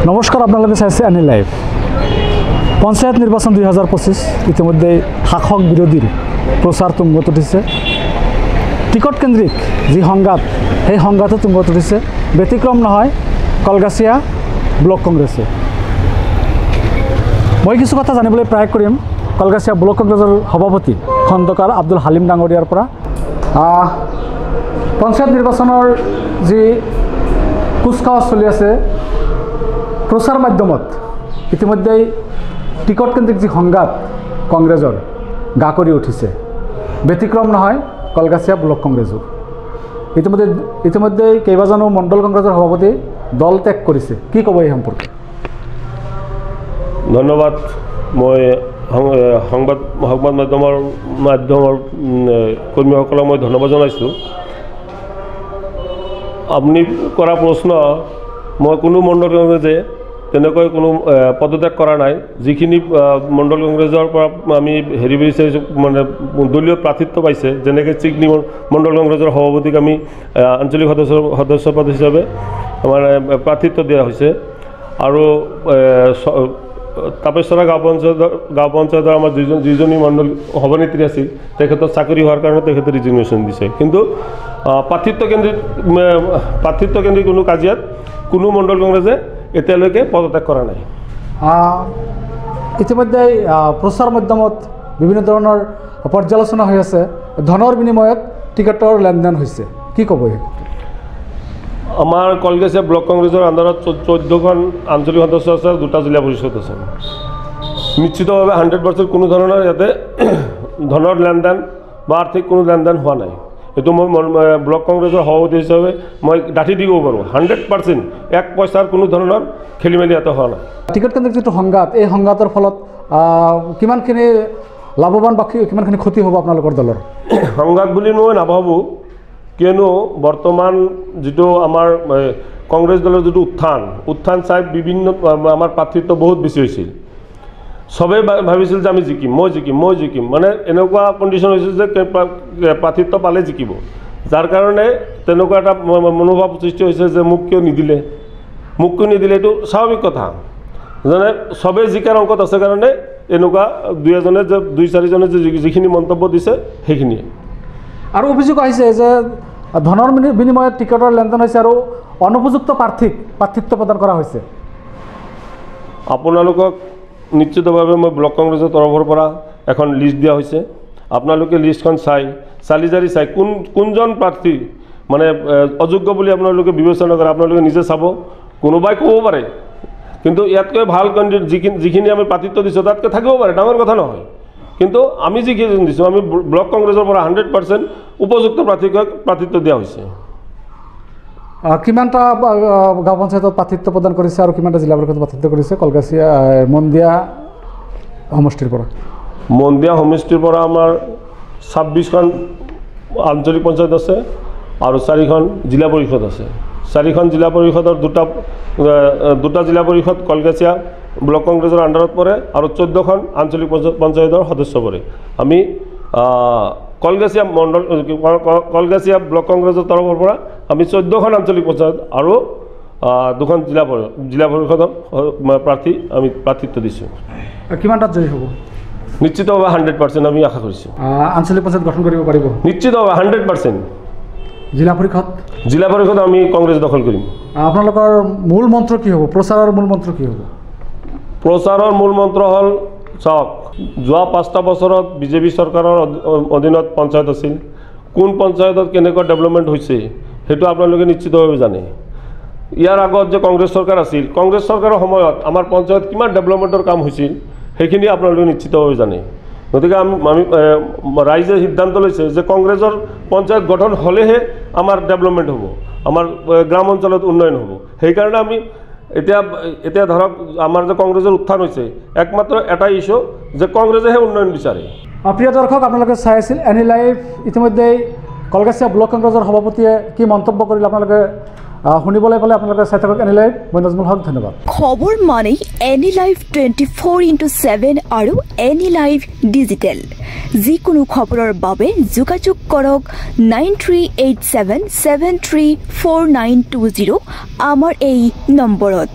নমস্কাৰ আপোনালোকে চাইছে এনি লাইভ পঞ্চায়ত নিৰ্বাচন 2025 ইতিমধ্যে শাসক বিৰোধীৰ প্ৰচাৰ তুংগত উঠিছে টিকট কেন্দ্ৰিক যি সংঘাত সেই সংঘাতো তুংগত উঠিছে ব্যতিক্ৰম নহয় কলগাছিয়া ব্লক কংগ্ৰেছে মই কিছু কথা জানিবলৈ প্ৰয়াস কৰিম কলগাছিয়া ব্লক কংগ্ৰেছৰ সভাপতি খণ্ডকাৰ আব্দুল হালিম ডাঙৰীয়াৰ পৰা পঞ্চায়ত নিৰ্বাচনৰ যি কুচকাৱাজ চলি আছে প্ৰচাৰ মাধ্যমত ইতিমধ্যে টিকট কেন্দ্ৰিক যি সংঘাত কংগ্ৰেছৰ গা কৰি উঠিছে ব্যতিক্ৰম নহয় কলগাছিয়া ব্লক কংগ্ৰেছৰ ইতিমধ্যে কেইবাজনো মণ্ডল কংগ্ৰেছৰ সভাপতি দল ত্যাগ কৰিছে কি ক'ব এই সম্পৰ্কে ধন্যবাদ মই সংবাদ মাধ্যমৰ কৰ্মীসকলক মই ধন্যবাদ জনাইছোঁ আপুনি কৰা প্ৰশ্ন মই কোনো মণ্ডল কংগ্ৰেছে তেনেকৈ কোনো পদত্যাগ কৰা নাই যিখিনি মণ্ডল কংগ্ৰেছৰ পৰা আমি হেৰি বিচাৰিছোঁ মানে দলীয় প্ৰাৰ্থিত্ব পাইছে যেনেকৈ চিগনি মণ্ডল কংগ্ৰেছৰ সভাপতিক আমি আঞ্চলিক সদস্য পদ হিচাপে মানে প্ৰাৰ্থিত্ব দিয়া হৈছে আৰু তাপেশ্বৰা গাঁও পঞ্চায়তৰ আমাৰ যিজনী মণ্ডল সভানেত্ৰী আছিল তেখেতৰ চাকৰি হোৱাৰ কাৰণে তেখেতে ৰিজিগনেশ্যন দিছে কিন্তু প্ৰাৰ্থিত্ব কেন্দ্ৰিক কোনো কাজিয়াত কোনো মণ্ডল কংগ্ৰেছে এতিয়ালৈকে পদত্যাগ কৰা নাই ইতিমধ্যে প্ৰচাৰ মাধ্যমত বিভিন্ন ধৰণৰ পৰ্যালোচনা হৈ আছে ধনৰ বিনিময়ত টিকটৰ লেনদেন হৈছে কি ক'ব আমাৰ কলগাছিয়া ব্লক কংগ্ৰেছৰ আণ্ডাৰত 14খন আঞ্চলিক সদস্য আছে 2টা জিলা পৰিষদ আছে নিশ্চিতভাৱে 100% কোনো ধৰণৰ ইয়াতে ধনৰ লেনদেন বা আৰ্থিক কোনো লেনদেন হোৱা নাই এইটো মই ব্লক কংগ্ৰেছৰ সভাপতি হিচাপে মই ডাঠি দিব পাৰোঁ 100% এক পইচাৰ কোনো ধৰণৰ খেলি মেলি ইয়াতে হোৱা নাই টিকট কেন্দ্ৰিক যিটো সংঘাত এই সংঘাতৰ ফলত কিমানখিনি লাভৱান বা কিমানখিনি ক্ষতি হ'ব আপোনালোকৰ দলৰ সংঘাত বুলি মই নাভাবোঁ কিয়নো বৰ্তমান যিটো আমাৰ কংগ্ৰেছ দলৰ যিটো উত্থান চাই বিভিন্ন আমাৰ প্ৰাৰ্থিত্ব বহুত বেছি হৈছিল সবেই ভাবিছিল যে আমি জিকিম মই জিকিম মানে এনেকুৱা কণ্ডিশ্যন হৈছিল যে প্ৰাৰ্থিত্ব পালে জিকিব যাৰ কাৰণে তেনেকুৱা এটা মনোভাৱ সৃষ্টি হৈছে যে মোক কিয় নিদিলে এইটো স্বাভাৱিক কথা যেনে সবেই জিকাৰ অংকত আছে কাৰণে এনেকুৱা দুই চাৰিজনে যে যিখিনি মন্তব্য দিছে সেইখিনিয়ে আৰু অভিযোগ আহিছে যে ধনৰ বিনিময়ত টিকটৰ লেনদেন হৈছে আৰু অনুপযুক্ত প্ৰাৰ্থীক প্ৰাৰ্থিত্ব প্ৰদান কৰা হৈছে আপোনালোকক নিশ্চিতভাৱে মই ব্লক কংগ্ৰেছৰ তৰফৰ পৰা এখন লিষ্ট দিয়া হৈছে আপোনালোকে লিষ্টখন চালি জাৰি চাই কোনজন প্ৰাৰ্থী মানে অযোগ্য বুলি আপোনালোকে বিবেচনা কৰে আপোনালোকে নিজে চাব কোনোবাই ক'ব পাৰে কিন্তু ইয়াতকৈ ভাল কেণ্ডিডেট যিখিনি আমি প্ৰাৰ্থিত্ব দিছোঁ তাতকৈ থাকিব পাৰে ডাঙৰ কথা নহয় কিন্তু আমি যিখিনি দিছোঁ আমি ব্লক কংগ্ৰেছৰ পৰা 100% উপযুক্ত প্ৰাৰ্থীক প্ৰাৰ্থিত্ব দিয়া হৈছে কিমানটা গাঁও পঞ্চায়তত প্ৰাৰ্থিত্ব প্ৰদান কৰিছে আৰু কিমানটা জিলা পৰিষদত প্ৰাৰ্থিত্ব কৰিছে কলগাছিয়া মন্দিয়া সমষ্টিৰ পৰা আমাৰ 26খন আঞ্চলিক পঞ্চায়ত আছে আৰু 4খন জিলা পৰিষদ আছে 4খন জিলা পৰিষদৰ দুটা জিলা পৰিষদ কলগাছিয়া ব্লক কংগ্ৰেছৰ আণ্ডাৰত পৰে আৰু 14খন আঞ্চলিক পঞ্চায়তৰ সদস্য পৰে আমি কলগাছিয়া ব্লক কংগ্ৰেছৰ তৰফৰ পৰা আমি 14খন আঞ্চলিক পঞ্চায়ত আৰু 2খন জিলা পৰিষদৰ প্ৰাৰ্থী আমি প্ৰাৰ্থিত্ব দিছোঁ কিমানটাত জয়ী হ'ব নিশ্চিতভাৱে 100% আমি আশা কৰিছোঁ আঞ্চলিক পঞ্চায়ত গঠন কৰিব পাৰিব নিশ্চিতভাৱে 100% জিলা পৰিষদ আমি কংগ্ৰেছ দখল কৰিম আপোনালোকৰ মূল মন্ত্ৰ কি হ'ব প্ৰচাৰৰ মূল মন্ত্ৰ কি হ'ব প্ৰচাৰৰ মূল মন্ত্ৰ হ'ল চাওক যোৱা 5টা বছৰত বিজেপি চৰকাৰৰ অধীনত পঞ্চায়ত আছিল কোন পঞ্চায়তত কেনেকুৱা ডেভেলপমেণ্ট হৈছে সেইটো আপোনালোকে নিশ্চিতভাৱে জানে ইয়াৰ আগত যে কংগ্ৰেছ চৰকাৰ আছিল কংগ্ৰেছ চৰকাৰৰ সময়ত আমাৰ পঞ্চায়ত কিমান ডেভেলপমেণ্টৰ কাম হৈছিল সেইখিনি আপোনালোকে নিশ্চিতভাৱে জানে গতিকে আমি ৰাইজে সিদ্ধান্ত লৈছে যে কংগ্ৰেছৰ পঞ্চায়ত গঠন হ'লেহে আমাৰ ডেভেলপমেণ্ট হ'ব আমাৰ গ্ৰাম অঞ্চলত উন্নয়ন হ'ব সেইকাৰণে আমি এতিয়া ধৰক আমাৰ যে কংগ্ৰেছৰ উত্থান হৈছে একমাত্ৰ এটা ইছ্যু যে কংগ্ৰেছেহে উন্নয়ন বিচাৰে প্ৰিয় দৰ্শক আপোনালোকে চাই আছিল এনি লাইভ ইতিমধ্যে কলগাছিয়া ব্লক কংগ্ৰেছৰ সভাপতিয়ে কি মন্তব্য কৰিলে আপোনালোকে শুনিবলৈ পালে আপোনালোকে চাই থাকক এনি লাইভ মই নজমুল হক ধন্যবাদ খবৰ মানে এনি লাইভ 24/7 আৰু এনি লাইভ ডিজিটেল যিকোনো খবৰৰ বাবে যোগাযোগ কৰক 9387734920 আমাৰ এই নম্বৰত।